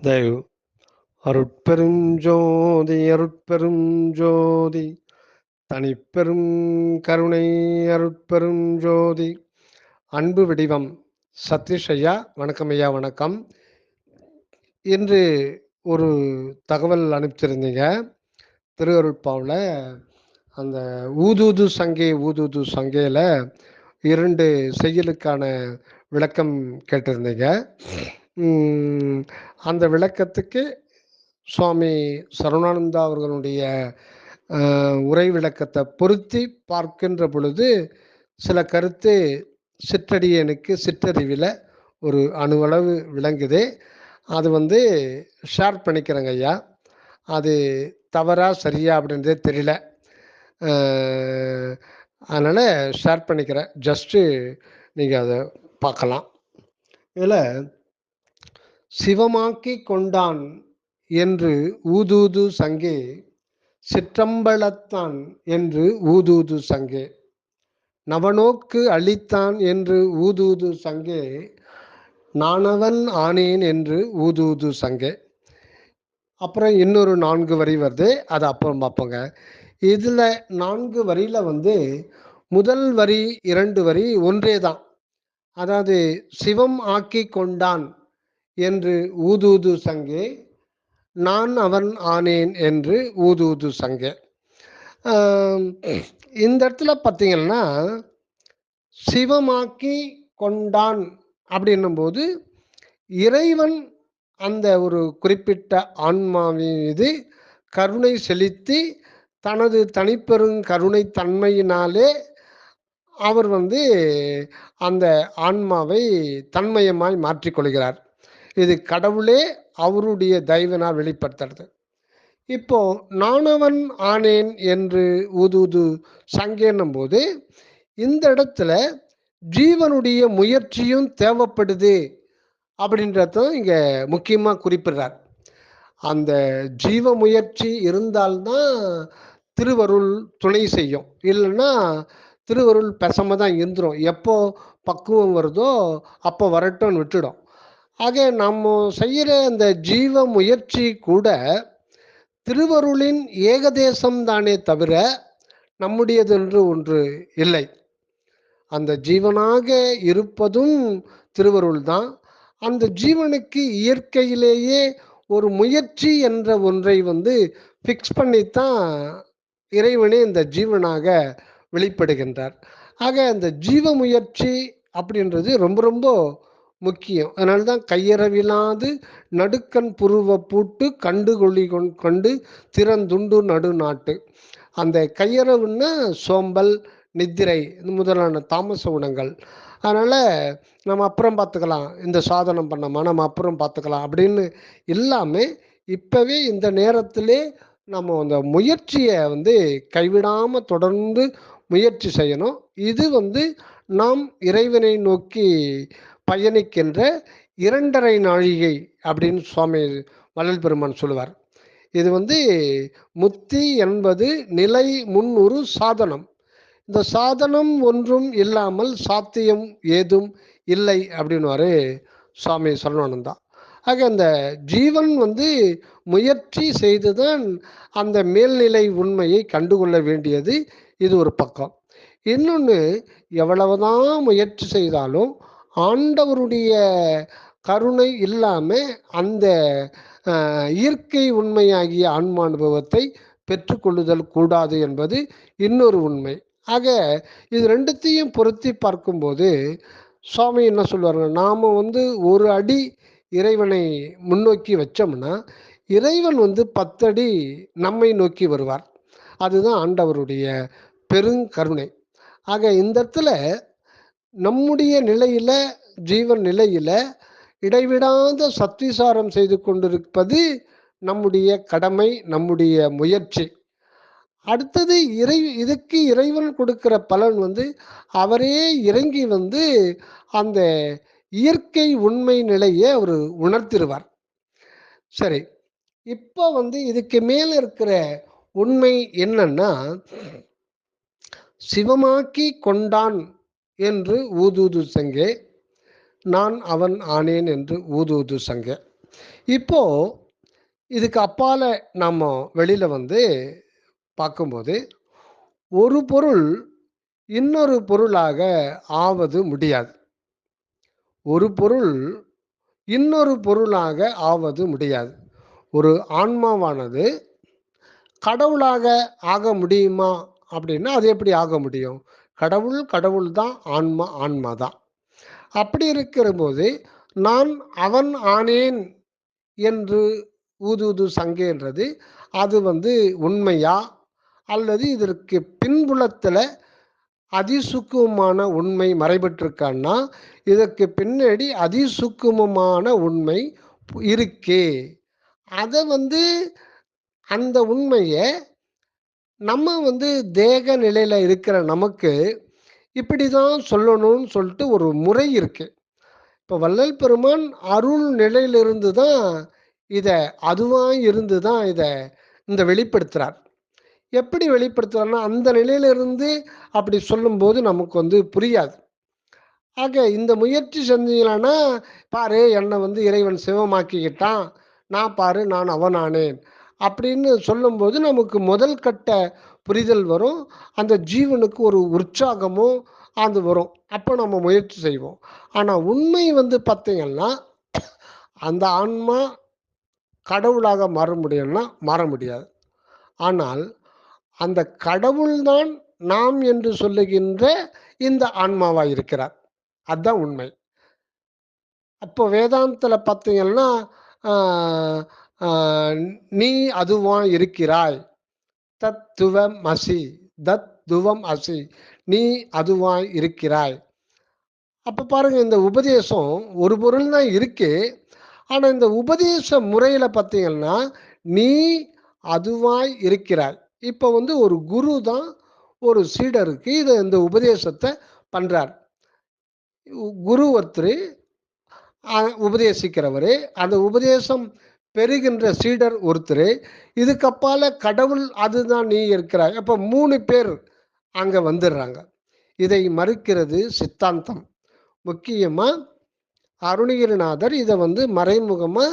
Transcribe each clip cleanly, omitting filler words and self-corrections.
தயவு அருட்பெரும் ஜோதி அருட்பெரும் ஜோதி தனிப்பெரும் கருணை அருட்பெரும் ஜோதி அன்பு வடிவம் சதீஷ் ஐயா. வணக்கம் ஐயா. வணக்கம். இன்று ஒரு தகவல் அனுப்பிச்சிருந்தீங்க. திருவருட்பாவில் அந்த ஊதூது சங்கையில் 2 செய்யுளுக்கான விளக்கம் கேட்டிருந்தீங்க. அந்த விளக்கத்துக்கு சுவாமி சரவணானந்தா அவர்களுடைய உரை விளக்கத்தை பொருத்தி பார்க்கின்ற பொழுது சில கருத்து சிற்றறிவில் ஒரு அணுவளவு விளங்குது. அது ஷேர் பண்ணிக்கிறேங்க ஐயா. அது தவறா சரியா அப்படின்றதே தெரியல. அதனால் ஷேர் பண்ணிக்கிறேன். ஜஸ்ட்டு நீங்கள் அதை பார்க்கலாம். இதில் சிவமாக்கி கொண்டான் என்று ஊதூது சங்கே, சிற்றம்பலத்தான் என்று ஊதூது சங்கே, நவநோக்கு அளித்தான் என்று ஊதூது சங்கே, நானவன் ஆனேன் என்று ஊதூது சங்கே. அப்புறம் இன்னொரு 4 வரி வருது, அதை அப்புறம் பார்ப்போங்க. இதில் 4 வரியில் முதல் வரி 2 வரி ஒன்றே தான். அதாவது சிவம் ஆக்கி கொண்டான் என்று ஊதூது சங்கே, நான் அவன் ஆனேன் என்று ஊதூது சங்கே. இந்த இடத்துல பார்த்தீங்கன்னா சிவமாக்கி கொண்டான் அப்படின்னும் போது இறைவன் அந்த ஒரு குறிப்பிட்ட ஆன்மாவின் மீது கருணை செலுத்தி தனது தனிப்பெரும் கருணை தன்மையினாலே அவர் அந்த ஆன்மாவை தன்மயமாய் மாற்றிக்கொள்கிறார். இது கடவுளே அவருடைய தயவினால் வெளிப்படுத்துறது. இப்போ நானவன் ஆனேன் என்று ஊதூது சங்கேன்னும் போது இந்த இடத்துல ஜீவனுடைய முயற்சியும் தேவைப்படுது அப்படின்றத இங்கே முக்கியமாக குறிப்பிடுறார். அந்த ஜீவ முயற்சி இருந்தால்தான் திருவருள் துணை செய்யும். இல்லைன்னா திருவருள் பெசமாக தான் இருந்துடும். எப்போ பக்குவம் வருதோ அப்போ வரட்டும்னு விட்டுடும். ஆக நம்ம செய்கிற அந்த ஜீவ முயற்சி கூட திருவருளின் ஏகதேசம் தானே தவிர நம்முடையதென்று ஒன்று இல்லை. அந்த ஜீவனாக இருப்பதும் திருவருள் தான். அந்த ஜீவனுக்கு இயற்கையிலேயே ஒரு முயற்சி என்ற ஒன்றை ஃபிக்ஸ் பண்ணித்தான் இறைவனே இந்த ஜீவனாக வெளிப்படுகின்றார். ஆக அந்த ஜீவ முயற்சி அப்படின்றது ரொம்ப ரொம்ப முக்கியம். அதனால்தான் கையறவிலாது நடுக்கண் புருவ பூட்டு கண்டுகொள்ளி கொண்டு திறந்துண்டு நடுநாட்டு. அந்த கையறவுன்னா சோம்பல், நித்திரை முதலான தாமச குணங்கள். அதனால் நம்ம அப்புறம் பார்த்துக்கலாம், இந்த சாதனம் பண்ணோமா நம்ம அப்புறம் பார்த்துக்கலாம் அப்படின்னு இல்லாமல் இப்போவே இந்த நேரத்திலே நம்ம அந்த முயற்சியை கைவிடாமல் தொடர்ந்து முயற்சி செய்யணும். இது நாம் இறைவனை நோக்கி பயணிக்கின்ற 2.5 நாழிகை அப்படின்னு சுவாமி வள்ளல் பெருமான் சொல்லுவார். இது முத்தி என்பது நிலை முன்னொரு சாதனம். இந்த சாதனம் ஒன்றும் இல்லாமல் சாத்தியம் ஏதும் இல்லை அப்படின்னுவாரு சுவாமி சரவணானந்தா. ஆக அந்த ஜீவன் முயற்சி செய்துதான் அந்த மேல்நிலை உண்மையை கண்டுகொள்ள வேண்டியது. இது ஒரு பக்கம். இன்னொன்று, எவ்வளவுதான் முயற்சி செய்தாலும் ஆண்டவருடைய கருணை இல்லாமல் அந்த இயற்கை உண்மையாகிய ஆன்மானுபவத்தை பெற்றுக்கொள்ளுதல் கூடாது என்பது இன்னொரு உண்மை. ஆக இது ரெண்டுத்தையும் பொருத்தி பார்க்கும்போது சுவாமி என்ன சொல்லுவாருங்க, நாம் ஒரு அடி இறைவனை முன்னோக்கி வச்சோம்னா இறைவன் 10 அடி நம்மை நோக்கி வருவார். அதுதான் ஆண்டவருடைய பெருங்கருணை. ஆக இந்த இடத்துல நம்முடைய நிலையில், ஜீவன் நிலையில் இடைவிடாத சத்விசாரம் செய்து கொண்டிருப்பது நம்முடைய கடமை, நம்முடைய முயற்சி. அடுத்தது இதுக்கு இறைவன் கொடுக்கிற பலன் அவரே இறங்கி அந்த இயற்கை உண்மை நிலையை அவர் உணர்த்திடுவார். சரி, இப்போ இதுக்கு மேலே இருக்கிற உண்மை என்னன்னா, சிவமாக்கி கொண்டான் என்று ஊதூது சங்கே, நான் அவன் ஆனேன் என்று ஊதூது சங்கே. இப்போ இதுக்கு அப்பால நம்ம வெளியில வந்து பார்க்கும்போது, ஒரு பொருள் இன்னொரு பொருளாக ஆவது முடியாது. ஒரு பொருள் இன்னொரு பொருளாக ஆவது முடியாது. ஒரு ஆன்மாவானது கடவுளாக ஆக முடியுமா? அப்படின்னா, அது எப்படி ஆக முடியும்? கடவுள் கடவுள் தான். ஆன்மா ஆன்மா தான். அப்படி இருக்கிறபோது, நான் அவன் ஆனேன் என்று ஊதுவது சங்கேன்றது, அது வந்து உண்மையா? அல்லது இதற்கு பின்புலத்தில அதிசூக்குமமான உண்மை மறைபட்டிருக்கான்னா, இதற்கு பின்னாடி அதிசூக்குமமான உண்மை இருக்கே. அத வந்து அந்த உண்மைய நம்ம வந்து தேக நிலையில இருக்கிற நமக்கு இப்படிதான் சொல்லணும்னு சொல்லிட்டு ஒரு முறை இருக்கு. இப்போ வள்ளல் பெருமான் அருள் நிலையிலிருந்து தான் இத அதுவா இருந்து தான் இந்த வெளிப்படுத்துறார். எப்படி வெளிப்படுத்துறார்னா, அந்த நிலையிலிருந்து அப்படி சொல்லும்போது நமக்கு வந்து புரியாது. ஆக இந்த முயற்சி செஞ்சீங்களான்னா, பாரு என்ன வந்து இறைவன் சிவமாக்கிக்கிட்டான். நான் பாரு நான் அவனானேன். அப்படின்னு சொல்லும்போது நமக்கு முதல் கட்ட புரிதல் வரும். அந்த ஜீவனுக்கு ஒரு உற்சாகமும் அது வரும். அப்போ நம்ம முயற்சி செய்வோம். ஆனா உண்மை வந்து பார்த்தீங்கன்னா, அந்த ஆன்மா கடவுளாக மாற முடியும்னா மாற முடியாது. ஆனால் அந்த கடவுள்தான் நாம் என்று சொல்லுகின்ற இந்த ஆன்மாவாய் இருக்கிறார். அதான் உண்மை. அப்போ வேதாந்தத்துல பார்த்தீங்கன்னா, ஆ ஆ "நீ அதுவா இருக்கிறாய். தத்துவம் அசி. தத்துவம் அசி. நீ அதுவாய் இருக்கிறாய்." அப்ப பாருங்க இந்த உபதேசம் ஒரு பொருள் தான் இருக்கு. ஆனா இந்த உபதேச முறையில பார்த்தீங்கன்னா, "நீ அதுவாய் இருக்கிறாய்." இப்ப வந்து ஒரு குரு தான் ஒரு சீடருக்கு இந்த உபதேசத்த பண்றார். குரு ஒருத்தரு உபதேசிக்கிறவரு, அந்த உபதேசம் பெறுகின்ற சீடர் ஒருத்தரு, இதுக்கு அப்பால கடவுள் அதுதான் நீ இருக்கிறாய். அப்ப 3 பேர் அங்க வந்துடுறாங்க. இதை மறுக்கிறது சித்தாந்தம். முக்கியமா அருணகிரிநாதர் இத வந்து மறைமுகமா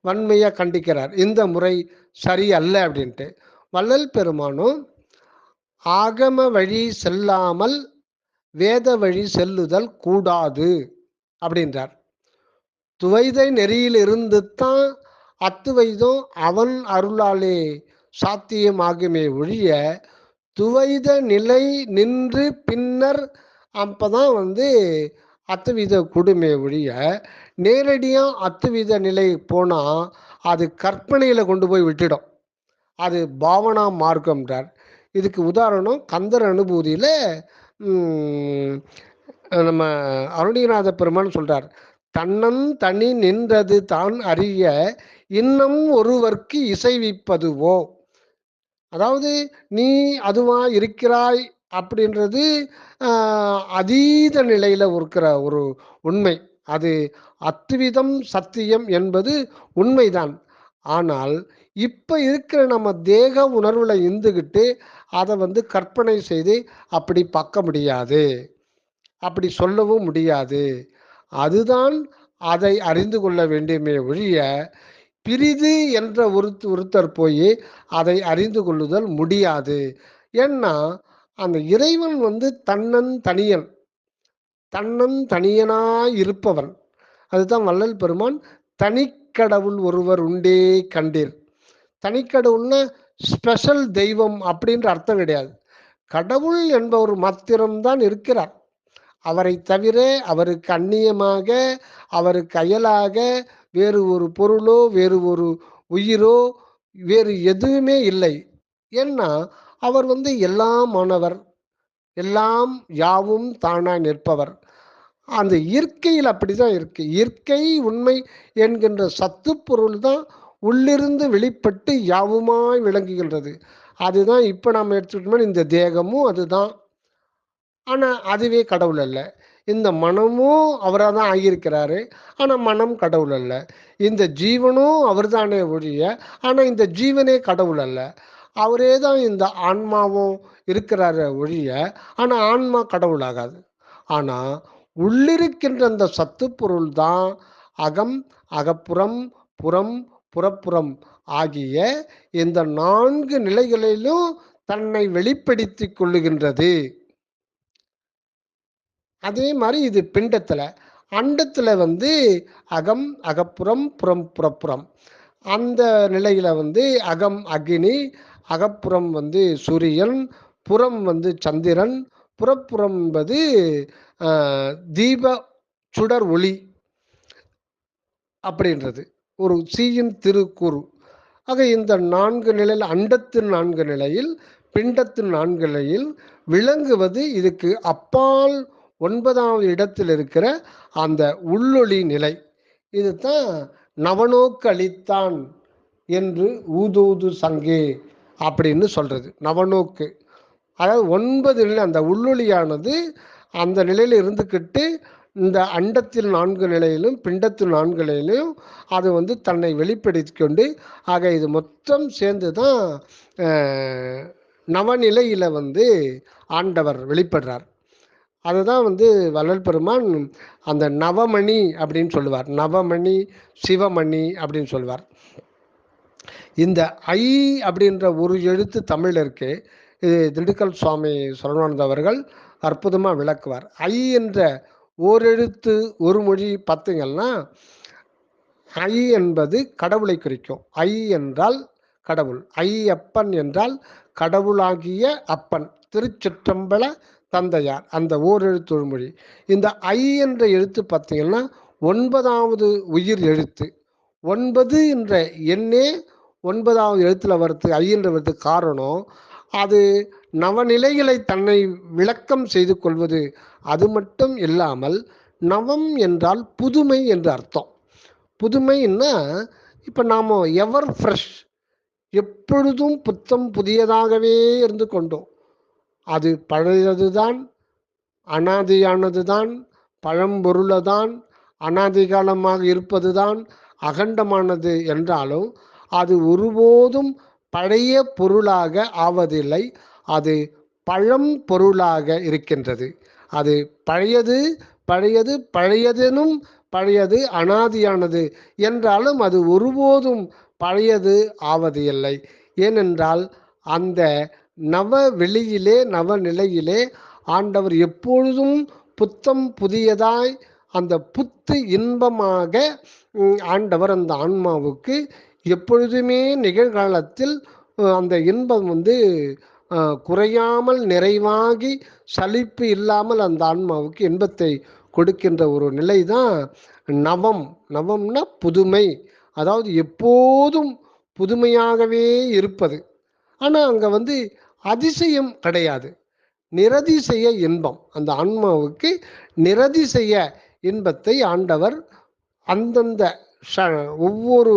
வன்மையா கண்டிக்கிறார். இந்த முறை சரியல்ல அப்படின்ட்டு. வள்ளல் பெருமானும் ஆகம வழி செல்லாமல் வேத வழி செல்லுதல் கூடாது அப்படின்றார். துவைத நெறியிலிருந்து தான் அத்துவைதம் அவன் அருளாலே சாத்தியமாகுமே ஒழிய, துவைத நிலை நின்று பின்னர் அப்பதான் வந்து அத்துவித கூடுமே ஒழிய, நேரடியா அத்துவித நிலை போனா, அது கற்பனையில கொண்டு போய் விட்டுடும். அது பாவனா மார்க்கம்ன்றார். இதுக்கு உதாரணம் கந்தர் அனுபூதியில ம் நம்ம அருணகிரிநாத பெருமான் சொல்றார். "தன்னன் தனி நின்றது தான் அறிய இன்னம் ஒருவர்க்கு இசைவிப்பதுவோ." அதாவது நீ அதுவா இருக்கிறாய் அப்படின்றது அதீத நிலையில இருக்கிற ஒரு உண்மை. அது அத்விதம் சத்தியம் என்பது உண்மைதான். ஆனால் இப்ப இருக்கிற நம்ம தேக உணர்வுல இருந்துகிட்டு அதை வந்து கற்பனை செய்து அப்படி பார்க்க முடியாது. அப்படி சொல்லவும் முடியாது. அதுதான் அதை அறிந்து கொள்ள வேண்டுமே ஒழிய, பிறிது என்ற ஒருத்தர் போய் அதை அறிந்து கொள்ளுதல் முடியாது. ஏன்னா, அந்த இறைவன் வந்து தன்னன் தனியன். தன்னன் தனியனாய் இருப்பவன். அதுதான் வள்ளல் பெருமான் தனிக்கடவுள் ஒருவர் உண்டே கண்டீர். தனிக்கடவுள்னா ஸ்பெஷல் தெய்வம் அப்படின்ற அர்த்தம் கிடையாது. கடவுள் என்பவர் மாத்திரம்தான் இருக்கிறார். அவரை தவிர அவருக்கு அந்நியமாக, அவருக்கு அயலாக வேறு ஒரு பொருளோ, வேறு ஒரு உயிரோ, வேறு எதுவுமே இல்லை. ஏன்னா, அவர் வந்து எல்லாமானவர், எல்லாம் யாவும் தானாய் நிற்பவர். அந்த இயற்கையில் அப்படிதான் இருக்கு. இயற்கை உண்மை என்கின்ற சத்துப்பொருள் தான் உள்ளிருந்து வெளிப்பட்டு யாவுமாய் விளங்குகின்றது. அதுதான் இப்ப நம்ம எடுத்துக்கிட்டோம்னா இந்த தேகமும் அதுதான். ஆனா, அதுவே கடவுள் அல்ல. இந்த மனமும் அவரா தான் ஆகியிருக்கிறாரு. ஆனா, மனம் கடவுள் அல்ல. இந்த ஜீவனும் அவர்தானே ஒழிய, ஆனா இந்த ஜீவனே கடவுள் அல்ல. அவரே தான் இந்த ஆன்மாவும் இருக்கிறாரே ஒழிய, ஆனா ஆன்மா கடவுள் ஆகாது. ஆனா, உள்ளிருக்கின்ற அந்த சத்துப்பொருள் தான் அகம், அகப்புறம், புறம், புறப்புறம் ஆகிய இந்த 4 நிலைகளிலும் தன்னை வெளிப்படுத்திக் கொள்ளுகின்றது. அதே மாதிரி இது பிண்டத்துல. அண்டத்துல வந்து அகம், அகப்புறம், புறம், புறப்புறம். அந்த நிலையில வந்து அகம் அக்னி, அகப்புறம் வந்து சூரியன், புறம் வந்து சந்திரன், புறப்புறம் என்பது தீப சுடர் ஒளி அப்படின்றது ஒரு சீயின் திருக்கூறு. ஆக இந்த 4 நிலையில், அண்டத்தின் 4 நிலையில், பிண்டத்தின் 4 நிலையில் விளங்குவது இதுக்கு அப்பால் 9வது இடத்தில் இருக்கிற அந்த உள்ளொளி நிலை. இதுதான் நவநோக்கு அளித்தான் என்று ஊதூது சங்கே அப்படின்னு சொல்றது. நவநோக்கு அதாவது 9 நிலை, அந்த உள்ளொளியானது அந்த நிலையில் இருந்துக்கிட்டு இந்த அண்டத்தில் 4 நிலையிலும் பிண்டத்தில் 4 நிலையிலும் அது வந்து தன்னை வெளிப்படுத்தி கொண்டு, ஆக இது மொத்தம் சேர்ந்து தான் நவநிலையில் வந்து ஆண்டவர் வெளிப்படுறார். அதுதான் வந்து வள்ளல் பெருமான் அந்த நவமணி அப்படின்னு சொல்லுவார். நவமணி, சிவமணி அப்படின்னு சொல்லுவார். இந்த ஐ அப்படின்ற ஒரு எழுத்து தமிழ் இருக்கு. இது திண்டுக்கல் சுவாமி சரவணானந்த அவர்கள் அற்புதமாக விளக்குவார். ஐ என்ற ஓரெழுத்து ஒரு மொழி பார்த்தீங்கன்னா, ஐ என்பது கடவுளை குறிக்கும். ஐ என்றால் கடவுள். ஐயப்பன் என்றால் கடவுளாகிய அப்பன். திருச்சிற்றம்பல தந்தையார், அந்த ஓரெழுத்து ஒரு மொழி. இந்த ஐ என்ற எழுத்து பார்த்தீங்கன்னா 9வது உயிர் எழுத்து. 9 என்ற எண்ணே 9வது எழுத்துல வருது, ஐ என்ற வருது. காரணம், அது நவநிலைகளை தன்னை விளக்கம் செய்து கொள்வது. அது மட்டும் இல்லாமல் நவம் என்றால் புதுமை என்று அர்த்தம். புதுமைன்னா இப்போ நாம் எவர் ஃப்ரெஷ், எப்பொழுதும் புத்தம் புதியதாகவே இருந்து கொண்டோம். அது பழையதுதான், அனாதியானதுதான், பழம்பொருளதான், அனாதிகாலமாக இருப்பதுதான், அகண்டமானது என்றாலும் அது ஒருபோதும் பழைய பொருளாக ஆவதில்லை. அது பழம் பொருளாக இருக்கின்றது. அது பழையது பழையது பழையதெனும் பழையது அனாதியானது என்றாலும் அது ஒருபோதும் பழையது ஆவது இல்லை. ஏனென்றால் அந்த நவ வெளியிலே, நவநிலையிலே ஆண்டவர் எப்பொழுதும் புத்தம் புதியதாய் அந்த புத்து இன்பமாக ஆண்டவர் அந்த ஆன்மாவுக்கு எப்பொழுதுமே நிகழ்காலத்தில் அந்த இன்பம் வந்து குறையாமல் நிறைவாகி சலிப்பு இல்லாமல் அந்த ஆன்மாவுக்கு இன்பத்தை கொடுக்கின்ற ஒரு நிலை தான் நவம். நவம்னா புதுமை, அதாவது எப்போதும் புதுமையாகவே இருப்பது. ஆனால் அங்கே வந்து அதிசயம் கிடையாது, நிரதிசய இன்பம். அந்த ஆன்மாவுக்கு நிரதிசய இன்பத்தை ஆண்டவர் அந்தந்த ஒவ்வொரு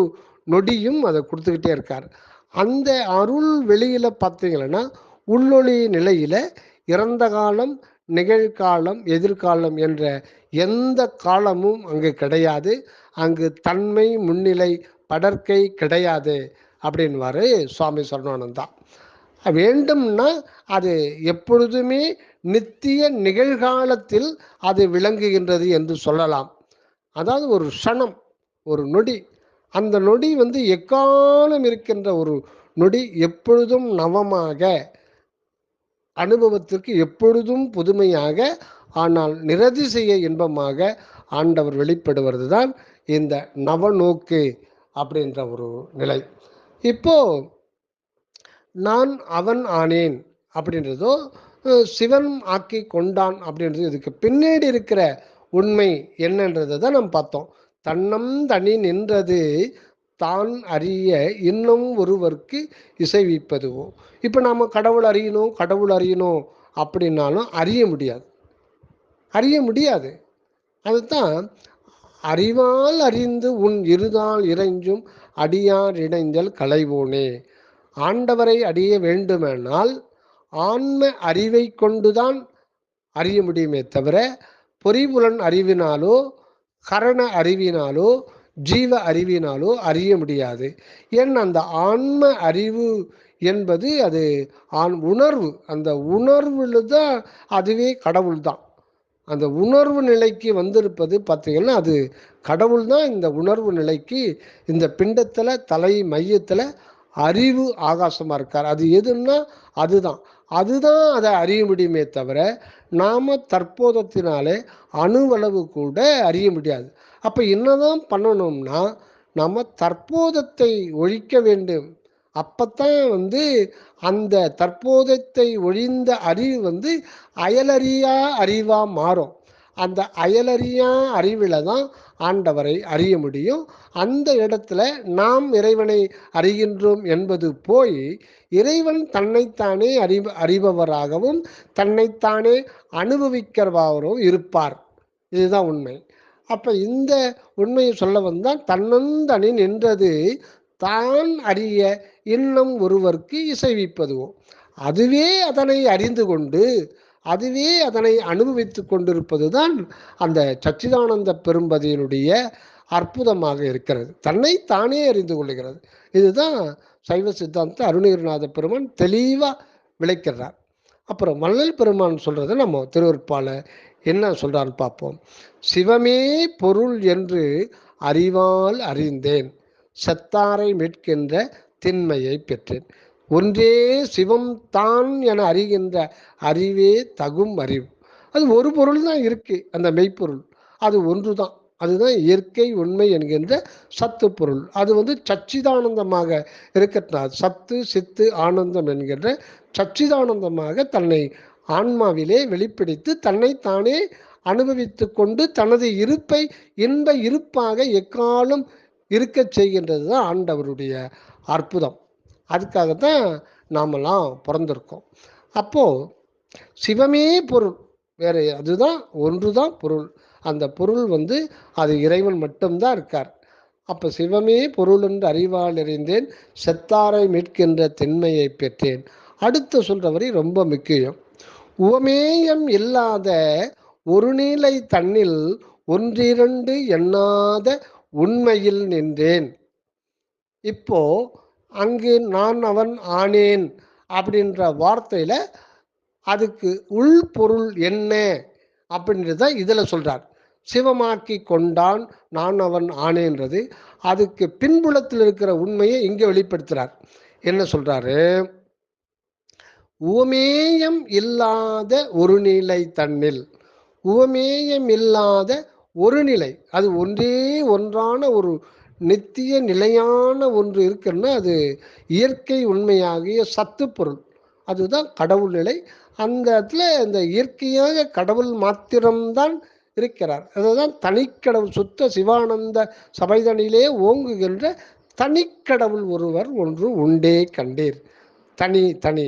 நொடியும் அதை கொடுத்துக்கிட்டே இருக்கார். அந்த அருள் வெளியில் பார்த்தீங்கன்னா உள்ளொளி நிலையில் இறந்த காலம், நிகழ்காலம், எதிர்காலம் என்ற எந்த காலமும் அங்கு கிடையாது. அங்கு தன்மை, முன்னிலை, படற்கை கிடையாது அப்படின்வாரு சுவாமி சரவணானந்தா. வேண்டும்னா அது எப்பொழுதுமே நித்திய நிகழ்காலத்தில் அது விளங்குகின்றது என்று சொல்லலாம். அதாவது ஒரு க்ஷணம், ஒரு நொடி, அந்த நொடி வந்து எக்காலம் இருக்கின்ற ஒரு நொடி எப்பொழுதும் நவமாக, அனுபவத்திற்கு எப்பொழுதும் புதுமையாக, ஆனால் நிரதிசய இன்பமாக ஆண்டவர் வெளிப்படுவது தான் இந்த நவநோக்கு அப்படின்ற ஒரு நிலை. இப்போ நான் அவன் ஆனேன் அப்படின்றதோ சிவன் ஆக்கி கொண்டான் அப்படின்றது இதுக்கு பின்னாடி இருக்கிற உண்மை என்னன்றதை தான் நம்ம பார்த்தோம். தன்னம் தனி நின்றது தான் அறிய இன்னும் ஒருவருக்கு இசைவிப்பதுவோ. இப்போ நாம் கடவுள் அறியணும், கடவுள் அறியணும் அப்படின்னாலும் அறிய முடியாது, அறிய முடியாது. அதுதான் அறிவால் அறிந்து உன் இருதால் இறைஞ்சும் அடியார் இணைந்தல் களைவோனே. ஆண்டவரை அறிய வேண்டுமென்றால் ஆன்ம அறிவை கொண்டுதான் அறிய முடியுமே தவிர பொறிபுலன் அறிவினாலோ, கரண அறிவினாலோ, ஜீவ அறிவினாலோ அறிய முடியாது. ஏன், அந்த ஆன்ம அறிவு என்பது அது உணர்வு. அந்த உணர்வுல தான் அதுவே கடவுள் தான். அந்த உணர்வு நிலைக்கு வந்திருப்பது பார்த்தீங்கன்னா, அது கடவுள் தான் இந்த உணர்வு நிலைக்கு இந்த பிண்டத்தில் தலை மையத்தில் அறிவு ஆகாசமாக இருக்கார். அது எதுன்னா அதுதான். அதுதான் அதை அறிய முடியுமே தவிர, நாம் தற்போதத்தினாலே அணுவளவு கூட அறிய முடியாது. அப்போ என்னதான் பண்ணணும்னா, நம்ம தற்போதத்தை ஒழிக்க வேண்டும். அப்பத்தான் அந்த தற்போதத்தை ஒழிந்த அறிவு அயலறியா அறிவா மாறும். அந்த அயலறியா அறிவில் தான் ஆண்டவரை அறிய முடியும். அந்த இடத்துல நாம் இறைவனை அறிகின்றோம் என்பது போய், இறைவன் தன்னைத்தானே அறிபவராகவும் தன்னைத்தானே அனுபவிக்கிறவராகவும் இருப்பார். இதுதான் உண்மை. அப்ப இந்த உண்மையை சொல்ல வந்தால், தன்னந்தனி நின்றது தான் அறிய இன்னும் ஒருவர்க்கு இசைவிப்பதுவோ, அதுவே அதனை அறிந்து கொண்டு அதுவே அதனை அனுபவித்து கொண்டிருப்பது தான் அந்த சச்சிதானந்த பெரும்பதியினுடைய அற்புதமாக இருக்கிறது. தன்னை தானே அறிந்து கொள்ளுகிறது. இதுதான் சைவ சித்தாந்த அருணகிரிநாத பெருமான் தெளிவாக விளக்கிறார். அப்புறம் வள்ளல் பெருமான் சொல்றதை நம்ம திருவருட்பால என்ன சொல்றான்னு பார்ப்போம். சிவமே பொருள் என்று அறிவால் அறிந்தேன், செத்தாரை மீட்கின்ற திண்மையை பெற்றேன். ஒன்றே சிவம் தான் என அறிகின்ற அறிவே தகும் அறிவு. அது ஒரு பொருள் தான் இருக்கு, அந்த மெய்ப்பொருள் அது ஒன்று தான். அதுதான் இயற்கை உண்மை என்கின்ற சத்து பொருள். அது சச்சிதானந்தமாக இருக்கிறது. சத்து சித்து ஆனந்தம் என்கின்ற சச்சிதானந்தமாக தன்னை ஆன்மாவிலே வெளிப்படுத்தி தன்னைத்தானே அனுபவித்து கொண்டு தனது இருப்பை இன்ப இருப்பாக எக்காலும் இருக்க செய்கின்றது தான் ஆண்டவருடைய அற்புதம். அதுக்காகத்தான் நாமெல்லாம் பிறந்திருக்கோம். அப்போ சிவமே பொருள், வேற அதுதான் ஒன்று தான் பொருள். அந்த பொருள் அது இறைவன் மட்டும்தான் இருக்கார். அப்போ சிவமே பொருள் என்று அறிவால் அறிந்தேன், செத்தாரை மீட்கின்ற திண்மையை பெற்றேன். அடுத்து சொல்ற வரி ரொம்ப முக்கியம். உவமேயம் இல்லாத ஒரு நிலை தன்னில் ஒன்றிரண்டு எண்ணாத உண்மையில் நின்றேன். இப்போ அங்கு நான் அவன் ஆனேன் அப்படின்ற வார்த்தையில அதுக்கு உள்பொருள் என்ன அப்படின்றத இதுல சொல்றார். சிவமாக்கி கொண்டான் நான் அவன் ஆனேன்றது அதுக்கு பின்புலத்தில் இருக்கிற உண்மையை இங்கே வெளிப்படுத்துறார். என்ன சொல்றாரு? உவமேயம் இல்லாத ஒரு நிலை தன்னில், உவமேயம் இல்லாத ஒரு நிலை, அது ஒன்றே ஒன்றான ஒரு நித்திய நிலையான ஒன்று இருக்குன்னா அது இயற்கை உண்மையாகிய சத்து பொருள், அதுதான் கடவுள் நிலை. அந்த இடத்துல இந்த இயற்கையாக கடவுள் மாத்திரம்தான் இருக்கிறார். அதுதான் தனிக்கடவுள், சுத்த சிவானந்த சபைதனிலே ஓங்குகின்ற தனிக்கடவுள் ஒருவர் ஒன்று உண்டே கண்டீர். தனி தனி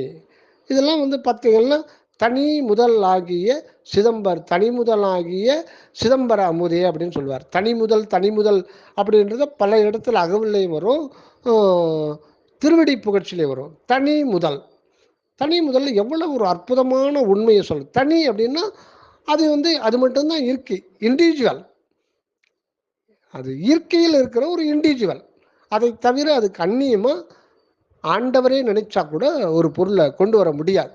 இதெல்லாம் பார்த்தீங்கன்னா தனி முதல் ஆகிய தனி முதலாகிய சிதம்பர அமுதே அப்படின்னு சொல்லுவார். தனி முதல் அப்படின்றத பல இடத்துல அகவில்லையும் வரும், திருவடி புகழ்ச்சியிலே வரும். தனி முதல்ல எவ்வளவு ஒரு அற்புதமான உண்மையை சொல்லும். தனி அப்படின்னா அது மட்டும்தான் இருக்கு, இண்டிவிஜுவல். அது இயற்கையில் இருக்கிற ஒரு இண்டிவிஜுவல். அதை தவிர அதுக்கு அந்நியமா ஆண்டவரே நினைச்சா கூட ஒரு பொருளை கொண்டு வர முடியாது.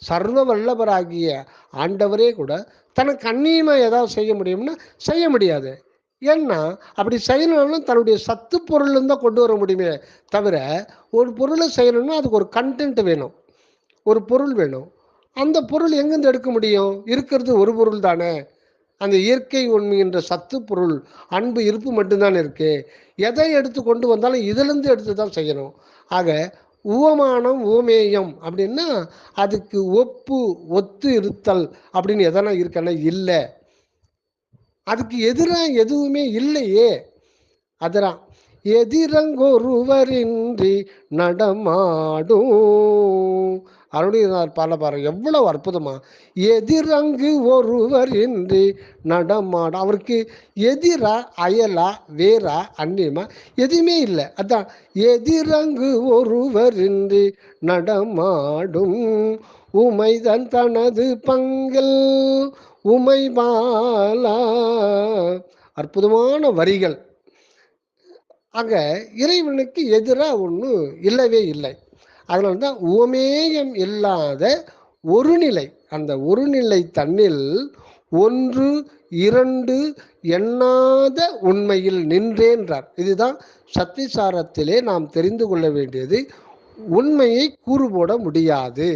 சர்வ வல்லவராகிய ஆண்டவரே கூட தனக்கு அந்நியமா ஏதாவது செய்ய முடியும்னா செய்ய முடியாது. ஏன்னா அப்படி செய்யணும்னா தன்னுடைய சத்து பொருள் தான் கொண்டு வர முடியுமே தவிர, ஒரு பொருளை செய்யணும்னா அதுக்கு ஒரு கண்டென்ட் வேணும், ஒரு பொருள் வேணும். அந்த பொருள் எங்கிருந்து எடுக்க முடியும்? இருக்கிறது ஒரு பொருள் தானே, அந்த இயற்கை உண்மைகின்ற சத்து பொருள் அன்பு இருப்பு மட்டும்தான் இருக்கு. எதை எடுத்து கொண்டு வந்தாலும் இதிலிருந்து எடுத்து தான் செய்யணும். ஆக உவமானம் உவமேயம் அப்படின்னா அதுக்கு ஒத்து இருத்தல் அப்படின்னு எதனா இருக்கன்னா இல்லை, அதுக்கு எதிராக எதுவுமே இல்லையே. அதெல்லாம் எதிரங்கொருவரின்றி நடமாடும் அருணினார் பால எவ்வளவு அற்புதமா. எதிரங்கு ஒருவர் இன்றி நடமாட, அவருக்கு எதிரா அயலா வேறா அந்நியமா எதுவுமே இல்லை. அதான் எதிரங்கு ஒருவர் இன்றி நடமாடும் உமைதன் தனது பங்கல் உமை பாலா. அற்புதமான வரிகள். அங்க இறைவனுக்கு எதிராக ஒன்று இல்லவே இல்லை. அதனால தான் உவமேயம் இல்லாத ஒரு நிலை, அந்த ஒரு நிலை தன்னில் ஒன்று இரண்டு எண்ணாத உண்மையில் நின்றேன்றார். இதுதான் சத்திசாரத்திலே நாம் தெரிந்து கொள்ள வேண்டியது. உண்மையை கூறுபோட முடியாது.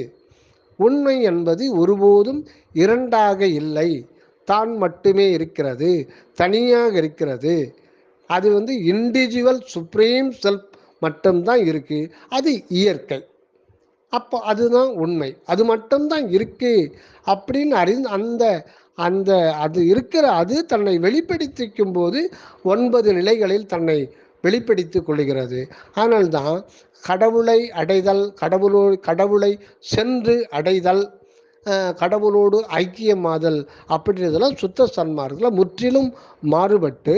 உண்மை என்பது ஒருபோதும் இரண்டாக இல்லை, தான் மட்டுமே இருக்கிறது, தனியாக இருக்கிறது. அது இண்டிவிஜுவல் சுப்ரீம் செல்ஃப் மட்டும்தான் இருக்கு. அது இயற்கை. அப்போ அதுதான் உண்மை, அது மட்டும்தான் இருக்கு அப்படின்னு அறிந்து அந்த அந்த அது இருக்கிற அது தன்னை வெளிப்படுத்திக்கும் போது 9 நிலைகளில் தன்னை வெளிப்படுத்திக் கொள்கிறது. அதனால்தான் கடவுளை அடைதல், கடவுளை சென்று அடைதல், கடவுளோடு ஐக்கியமாதல் அப்படின்றதெல்லாம் சுத்த சன்மார்க்கத்தில் முற்றிலும் மாறுபட்டு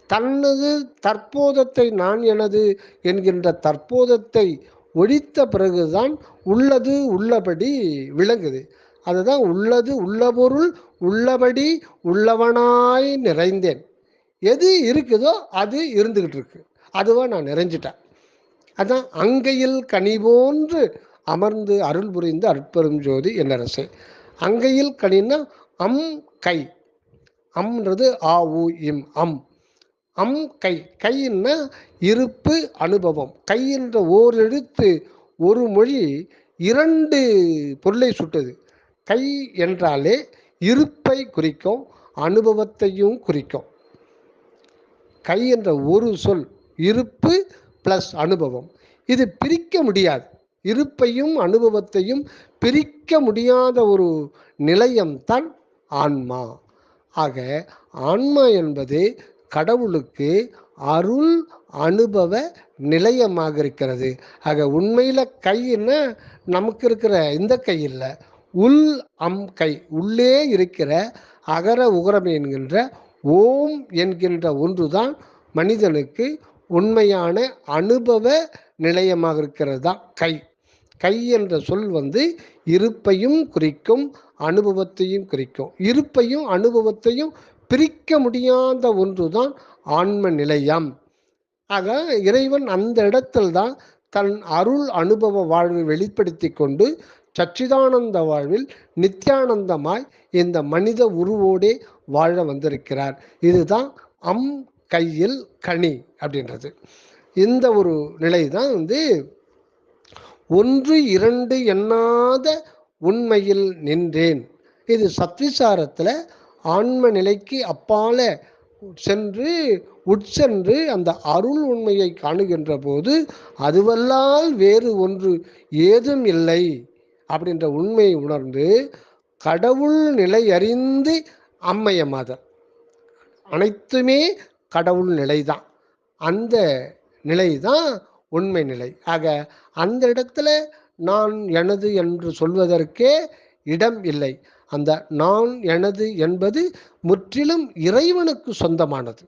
தனது தற்போதத்தை நான் எனது என்கின்ற தற்போதத்தை ஒழித்த பிறகுதான் உள்ளது உள்ளபடி விளங்குது. அதுதான் உள்ளது உள்ளபொருள் உள்ளபடி உள்ளவனாய் நிறைந்தேன். எது இருக்குதோ அது இருந்துகிட்டு இருக்கு, அதுவா நான் நிறைஞ்சிட்டேன். அதான் அங்கையில் கனி போன்று அமர்ந்து அருள் புரிந்து அற்பெரும் ஜோதி என்னரசே. அங்கையில் கனின்னா அம் கை, அம்ன்றது ஆ உ இம் அம். அம் கை, கைன்னா இருப்பு அனுபவம். கை என்ற ஓர் எழுத்து ஒரு மொழி 2 பொருளை சுட்டது. கை என்றாலே இருப்பை குறிக்கும், அனுபவத்தையும் குறிக்கும். கை என்ற ஒரு சொல் இருப்பு பிளஸ் அனுபவம், இது பிரிக்க முடியாது. இருப்பையும் அனுபவத்தையும் பிரிக்க முடியாத ஒரு நிலையம்தான் ஆன்மா. ஆக ஆன்மா என்பது கடவுளுக்கு அருள் அனுபவ நிலையமாக இருக்கிறது. ஆக உண்மையில கைன்னா நமக்கு இருக்கிற இந்த கை இல்லை, உள் அம் கை, உள்ளே இருக்கிற அகர உகரம் என்கின்ற ஓம் என்கின்ற ஒன்றுதான் மனிதனுக்கு உண்மையான அனுபவ நிலையமாக இருக்கிறது தான் கை. கை என்ற சொல் இருப்பையும் குறிக்கும், அனுபவத்தையும் குறிக்கும். இருப்பையும் அனுபவத்தையும் பிரிக்க முடியாத ஒன்றுதான் ஆன்ம நிலையம். ஆக இறைவன் அந்த இடத்தில் தான் தன் அருள் அனுபவ வாழ்வை வெளிப்படுத்தி கொண்டு சச்சிதானந்த வாழ்வில் நித்யானந்தமாய் இந்த மனித உருவோடே வாழ வந்திருக்கிறார். இதுதான் அம் கையில் கனி அப்படின்றது. இந்த ஒரு நிலை தான் ஒன்று இரண்டு எண்ணாத உண்மையில் நின்றேன். இது சத்விசாரத்தில் ஆன்ம நிலைக்கு அப்பால சென்று உட்சென்று அந்த அருள் உண்மையை காணுகின்ற போது அதுவல்லால் வேறு ஒன்று ஏதும் இல்லை அப்படின்ற உண்மையை உணர்ந்து கடவுள் நிலை அறிந்து அம்மையமாதல், அனைத்துமே கடவுள் நிலைதான். அந்த நிலை தான் உண்மை நிலை. ஆக அந்த இடத்துல நான் எனது என்று சொல்வதற்கே இடம் இல்லை. அந்த நான் எனது என்பது முற்றிலும் இறைவனுக்கு சொந்தமானது.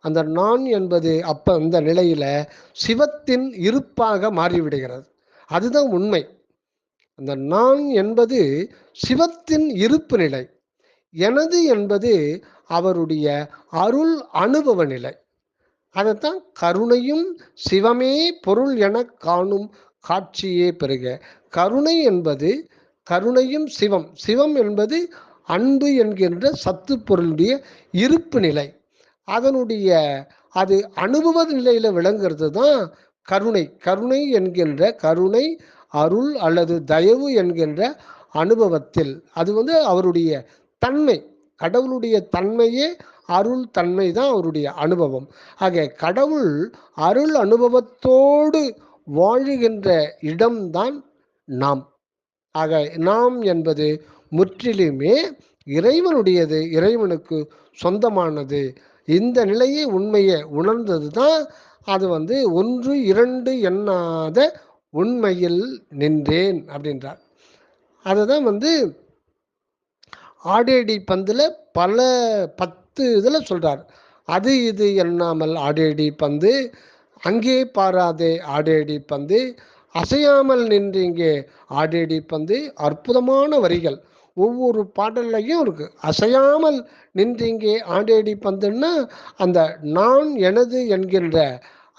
அந்த நான் என்பது அப்ப அந்த நிலையில சிவத்தின் இருப்பாக மாறிவிடுகிறது. அதுதான் உண்மை. அந்த நான் என்பது சிவத்தின் இருப்பு நிலை, எனது என்பது அவருடைய அருள் அனுபவ நிலை. அதைத்தான் கருணையும் சிவமே பொருள் என காணும் காட்சியே பெருக. கருணை என்பது கருணையும் சிவம், சிவம் என்பது அன்பு என்கின்ற சத்து பொருளுடைய இருப்பு நிலை. அதனுடைய அது அனுபவ நிலையில விளங்குறது தான் கருணை. கருணை என்கின்ற கருணை அருள் அல்லது தயவு என்கின்ற அனுபவத்தில் அது அவருடைய தன்மை, கடவுளுடைய தன்மையே அருள் தன்மை தான் அவருடைய அனுபவம். ஆக கடவுள் அருள் அனுபவத்தோடு வாழுகின்ற இடம்தான் நாம். ஆக நாம் என்பது முற்றிலுமே இறைவனுடையது, இறைவனுக்கு சொந்தமானது. இந்த நிலையை உண்மையை உணர்ந்தது தான் அது ஒன்று இரண்டு எண்ணாத உண்மையில் நின்றேன் அப்படின்றார். அதுதான் ஆடேடி பந்தில் பல 10 இதில் சொல்கிறார். அது இது எண்ணாமல் ஆடேடி பந்து, அங்கே பாராதே ஆடேடி பந்து, அசையாமல் நின்று இங்கே ஆடேடி பந்து. அற்புதமான வரிகள் ஒவ்வொரு பாடல்லையும் இருக்கு. அசையாமல் நின்று இங்கே ஆடேடி பந்துன்னா அந்த நான் எனது என்கின்ற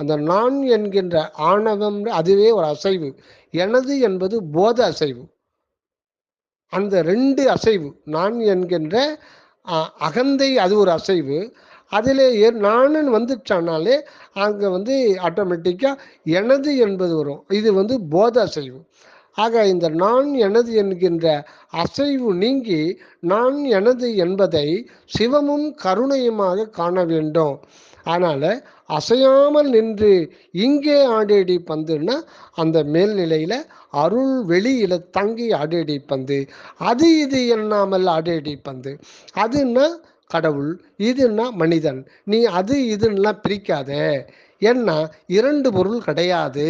அந்த நான் என்கின்ற ஆணவம் அதுவே ஒரு அசைவு. எனது என்பது போத அசைவு. அந்த 2 அசைவு, நான் என்கின்ற அகந்தை அது ஒரு அசைவு. அதிலே நானுன்னு வந்துச்சானாலே அங்கே ஆட்டோமேட்டிக்காக எனது என்பது வரும். இது போத அசைவு. ஆக இந்த நான் எனது என்கின்ற அசைவு நீங்கி நான் எனது என்பதை சிவமும் கருணையுமாக காண வேண்டும். அதனால் அசையாமல் நின்று இங்கே ஆடேடி பந்துன்னா அந்த மேல்நிலையில் அருள் வெளியில் தங்கி ஆடேடி பந்து, அது இது எண்ணாமல் ஆடேடி பந்து. அதுன்னா கடவுள், இதுன்னா மனிதன். நீ அது இதுன்னெலாம் பிரிக்காத. ஏன்னா 2 பொருள் கிடையாது.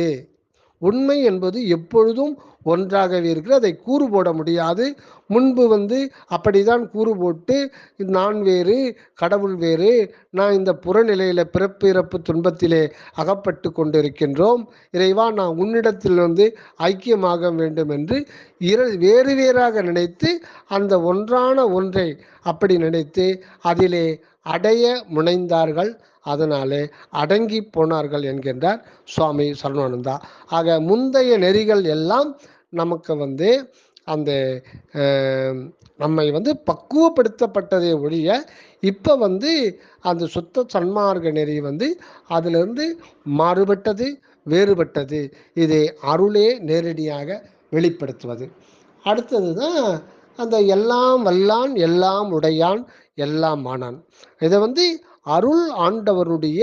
உண்மை என்பது எப்பொழுதும் ஒன்றாகவே இருக்கிறது. அதை கூறு போட முடியாது. முன்பு அப்படிதான் கூறு போட்டு நான் வேறு கடவுள் வேறு, நான் இந்த புறநிலையில் பிறப்பு இறப்பு துன்பத்திலே அகப்பட்டு கொண்டிருக்கின்றோம், இறைவா நான் உன்னிடத்தில் ஐக்கியமாக வேண்டும் என்று வேறு வேறாக நினைத்து அந்த ஒன்றான ஒன்றை அப்படி நினைத்து அதிலே அடைய முனைந்தார்கள். அதனாலே அடங்கி போனார்கள் என்கின்றார் சுவாமி சரவணானந்தா. ஆக முந்தைய நெறிகள் எல்லாம் நமக்கு அந்த நம்மை பக்குவப்படுத்தப்பட்டதை ஒழிய இப்போ அந்த சுத்த சன்மார்க்க நெறி அதிலிருந்து மாறுபட்டது, வேறுபட்டது. இதை அருளே நேரடியாக வெளிப்படுத்துவது. அடுத்தது தான் அந்த எல்லாம் வல்லான், எல்லாம் உடையான், எல்லாம் ஆனான். இதை அருள் ஆண்டவருடைய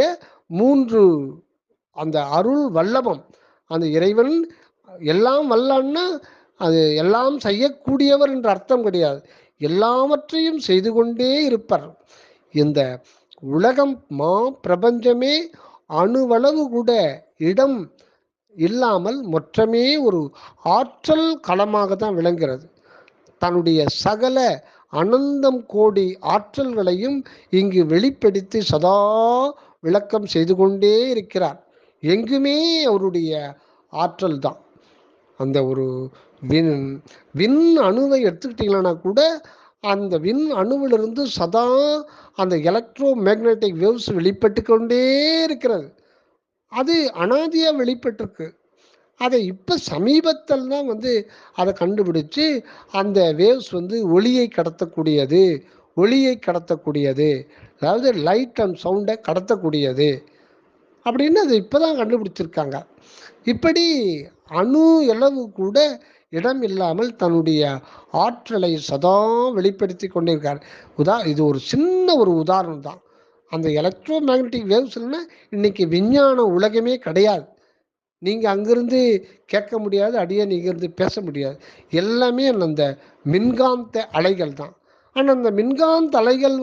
3 அந்த அருள் வல்லபம். அந்த இறைவன் எல்லாம் வல்லான்னா அது எல்லாம் செய்யக்கூடியவர் என்ற அர்த்தம் கிடையாது. எல்லாவற்றையும் செய்து கொண்டே இருப்பார். இந்த உலகம் பிரபஞ்சமே அணுவளவு கூட இடம் இல்லாமல் மொற்றமே ஒரு ஆற்றல் களமாக தான் விளங்குகிறது. தன்னுடைய சகல அனந்தம் கோடி ஆற்றல்களையும் இங்கு வெளிப்படுத்தி சதா விளக்கம் செய்து கொண்டே இருக்கிறார். எங்குமே அவருடைய ஆற்றல் தான். அந்த ஒரு விண் அணுவை எடுத்துக்கிட்டீங்கன்னா கூட அந்த விண் அணுவிலிருந்து சதா அந்த எலக்ட்ரோ மேக்னட்டிக் வேவ்ஸ் வெளிப்பட்டு கொண்டே இருக்கிறது. அது அனாதியாக வெளிப்பட்டிருக்கு. அதை இப்போ சமீபத்தில் தான் அதை கண்டுபிடிச்சு அந்த வேவ்ஸ் ஒளியை கடத்தக்கூடியது, ஒளியை கடத்தக்கூடியது, அதாவது லைட் அண்ட் சவுண்டை கடத்தக்கூடியது அப்படின்னு அது இப்போ தான் கண்டுபிடிச்சிருக்காங்க. இப்படி அணு அளவு கூட இடம் இல்லாமல் தன்னுடைய ஆற்றலை சதா வெளிப்படுத்தி கொண்டிருக்கார். இது ஒரு சின்ன ஒரு உதாரணம் தான். அந்த எலக்ட்ரோ மேக்னட்டிக் வேவ்ஸ்னா இன்னைக்கு விஞ்ஞான உலகமே கிடையாது. நீங்கள் அங்கிருந்து கேட்க முடியாது, அடியே இங்கிருந்து பேச முடியாது. எல்லாமே அந்த மின்காந்த அலைகள் தான். ஆனால் அந்த மின்காந்த அலைகள்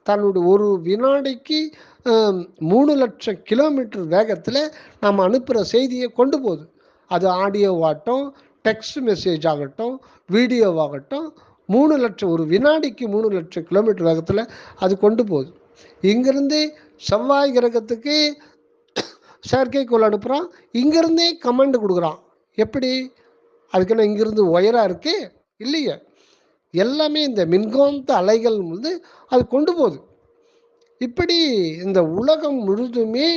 தன்னுடைய ஒரு வினாடிக்கு 3 லட்சம் கிலோமீட்டர் வேகத்தில் நாம் அனுப்புகிற செய்தியை கொண்டு போகுது. அது ஆடியோவாகட்டும், டெக்ஸ்ட் மெசேஜ் ஆகட்டும், வீடியோவாகட்டும், 3 லட்சம் ஒரு வினாடிக்கு 3 லட்சம் கிலோமீட்டர் வேகத்தில் அது கொண்டு போகுது. இங்கிருந்து செவ்வாய் கிரகத்துக்கு செயற்கைக்கோள் அனுப்புகிறான், இங்கேருந்தே கமெண்ட் கொடுக்குறான். எப்படி? அதுக்குன்னு இங்கிருந்து ஒயராக இருக்கு இல்லையே. எல்லாமே இந்த மின்காந்த அலைகள் அது கொண்டு போகுது. இப்படி இந்த உலகம் முழுதுமே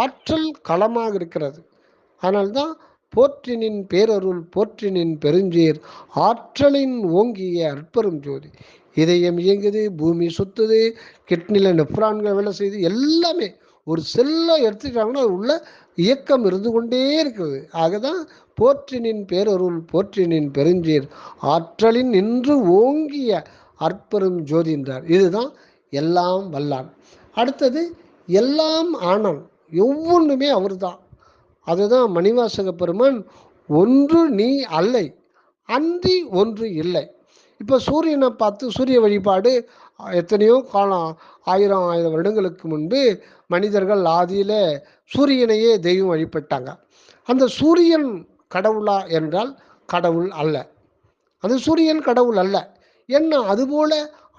ஆற்றல் களமாக இருக்கிறது. அதனால்தான் போற்றினின் பேரருள் போற்றினின் பெருஞ்சீர் ஆற்றலின் ஓங்கிய அற்பெரும் ஜோதி. இதயம் இயங்குது, பூமி சுத்துது, கிட்னில நெப்ரான்கள் வேலை செய்யுது. எல்லாமே ஒரு செல்லை எடுத்துக்கிட்டாங்கன்னா உள்ள இயக்கம் இருந்து கொண்டே இருக்குது. ஆகதான் போற்றினின் பேரருள் போற்றினின் பெருஞ்சீர் ஆற்றலின் நின்று ஓங்கிய அற்பெரும் ஜோதி என்றார். இதுதான் எல்லாம் வல்லான். அடுத்தது எல்லாம் ஆனான். ஒவ்வொன்றுமே அவர் தான். அதுதான் மணிவாசக பெருமான் ஒன்று நீ அல்லை அன்றி ஒன்று இல்லை. இப்போ சூரியனை பார்த்து சூரிய வழிபாடு எத்தனையோ காலம் 1000 வருடங்களுக்கு முன்பு மனிதர்கள் ஆதியில் சூரியனையே தெய்வம் வழிபட்டாங்க. அந்த சூரியன் கடவுளா என்றால் கடவுள் அல்ல. அந்த சூரியன் கடவுள் அல்ல. ஏன்னா அதுபோல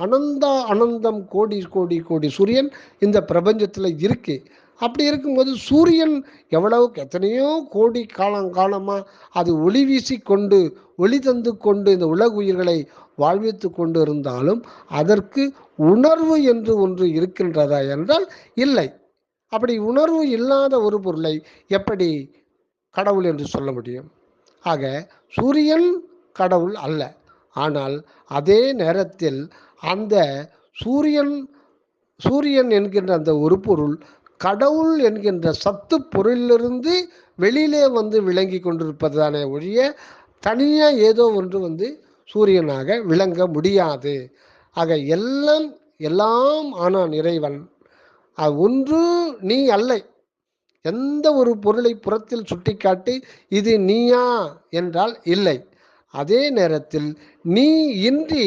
அனந்தம் கோடி கோடி கோடி சூரியன் இந்த பிரபஞ்சத்தில் இருக்கு. அப்படி இருக்கும்போது சூரியன் எவ்வளவுக்கு எத்தனையோ கோடி காலமாக அது ஒளி வீசி கொண்டு ஒளி தந்து கொண்டு இந்த உலக உயிர்களை வாழ்வித்து கொண்டு இருந்தாலும் அதற்கு உணர்வு என்று ஒன்று இருக்கின்றதா என்றால் இல்லை. அப்படி உணர்வு இல்லாத ஒரு பொருளை எப்படி கடவுள் என்று சொல்ல முடியும்? ஆக சூரியன் கடவுள் அல்ல. ஆனால் அதே நேரத்தில் அந்த சூரியன் சூரியன் என்கின்ற அந்த ஒரு பொருள் கடவுள் என்கின்ற சத்து பொருளிலிருந்து வெளியிலே வந்து விளங்கி கொண்டிருப்பதுதானே ஒழிய தனியாக ஏதோ ஒன்று வந்து சூரியனாக விளங்க முடியாது. ஆக எல்லாம் எல்லாம் ஆனான் இறைவன். ஒன்று நீ அல்ல. எந்த ஒரு பொருளை புறத்தில் சுட்டிக்காட்டி இது நீயா என்றால் இல்லை. அதே நேரத்தில் நீ இன்றி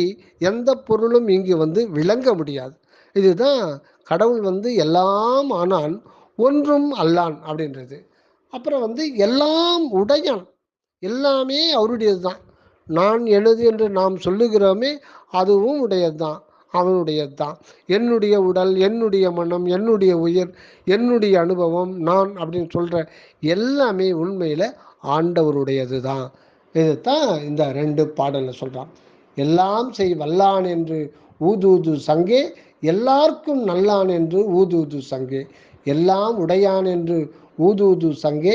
எந்த பொருளும் இங்கு வந்து விளங்க முடியாது. இதுதான் கடவுள் வந்து எல்லாம் ஆனான் ஒன்றும் அல்லான் அப்படின்றது. அப்புறம் வந்து எல்லாம் உடையான், எல்லாமே அவருடையது தான். நான் எனது என்று நாம் சொல்லுகிறோமே, அதுவும் உடையது தான், அவனுடையது தான். என்னுடைய உடல், என்னுடைய மனம், என்னுடைய உயிர், என்னுடைய அனுபவம், நான் அப்படின்னு சொல்கிற எல்லாமே உண்மையில் ஆண்டவருடையது தான். இதுதான் இந்த 2 பாடலில் சொல்கிறான். எல்லாம் செய் வல்லான் என்று ஊதூது சங்கே, எல்லாருக்கும் நல்லான் என்று ஊதூது சங்கே, எல்லாம் உடையான் என்று ஊதூது சங்கே,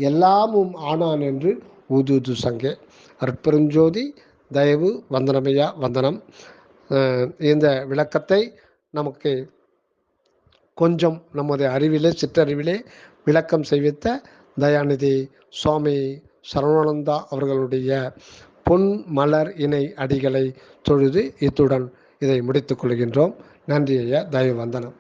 எல்லாமும் ஆனான் என்று ஊதூது சங்கே. அற்பெருஞ்சோதி தயவு வந்தனமையா வந்தனம். இந்த விளக்கத்தை நமக்கு கொஞ்சம் நமது அறிவிலே சிற்றறிவிலே விளக்கம் செய்வித்த தயாநிதி சுவாமி சரவணானந்தா அவர்களுடைய பொன் மலர் இணை அடிகளை தொழுது இத்துடன் இதை முடித்துக் கொள்கின்றோம். நன்றி ஐயா, தயவு வந்தனம்.